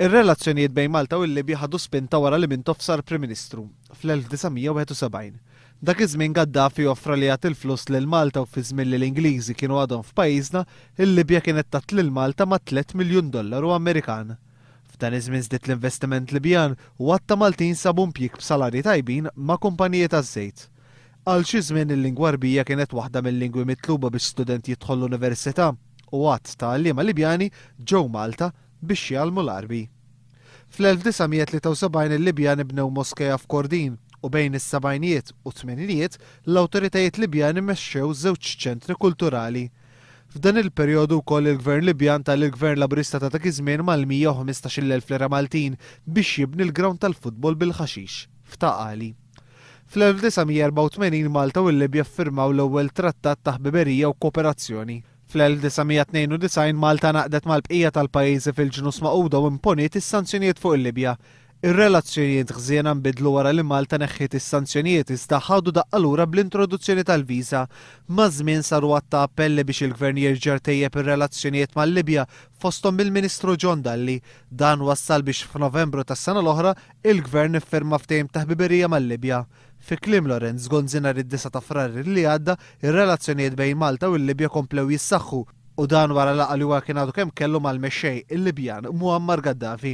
Ir-relazzjonijiet bejn Malta u l-Libja ħadu spinta wara li Mintoff sar Prim Ministru fl-1971. Dak iż-żmien Gaddafi offra li jagħti l-flus lil Malta u fi żmien li l-Ingliżi kienu għadhom f'pajjiżna, il-Libja kienet tat lil Malta ma' $3 miljun Amerikan. F'dan iż-żmien żdied l-investiment Libjan u għatta Maltin sabu impjieg b'salarji tajbin ma' kumpaniji taż-żejt. Għal xi żmien il-lingwa Arbija kienet waħda mill-lingwi mitluba biex studenti jidħlu l-università u għadd ta' għalliema Libjani ġew Malta biex jgħallmu l-Arbi. Fl-1973 il-Libjani bnew moskeja f'Kordin u bejn is-sebgħinijiet u t-tmeninijiet l-awtoritajiet Libjani mexxew żewġ ċentri kulturali. F'dan il-perjodu wkoll il-Gvern Libjan tal-Gvern Laburista ta' dak iż-żmien mal-115,000 lira Maltin biex jibni l-ground tal-futbol bil-ħaxix f'Taqali. Fl-1984 Malta u l-Libja ffirmaw l-ewwel trattat ta' ħbiberija u kooperazzjoni. Fl-1992 Malta naqdet mal-bqija tal-pajjiżi fil-Ġnus Magħquda u imponiet is-sanzjonijiet fuq il-Libja. Ir-relazzjonijiet ħżiena nbidlu wara li Malta neħħiet is-sanzjonijiet iżda ħadu daqqa lura bl-introduzzjoni tal-viża. Ma' żmien saru għatta appelli biex il-Gvern jerġa' tejjeb ir-relazzjonijiet mal-Libja fosthom il-Ministru John Dalli. Dan wassal biex f'Novembru tas-sena l-oħra il-Gvern iffirma ftehim ta' ħbiberija mal-Libja. Fi kliem Lorenz Gonzi nhar id-9 ta' Frar li għadda, ir-relazzjonijiet bejn Malta u l-Libja komplew jissaħħu u dan wara laqgħa li huwa kien għadu kemm kellu mal-mexxej il-Libjan Muammar Gaddafi.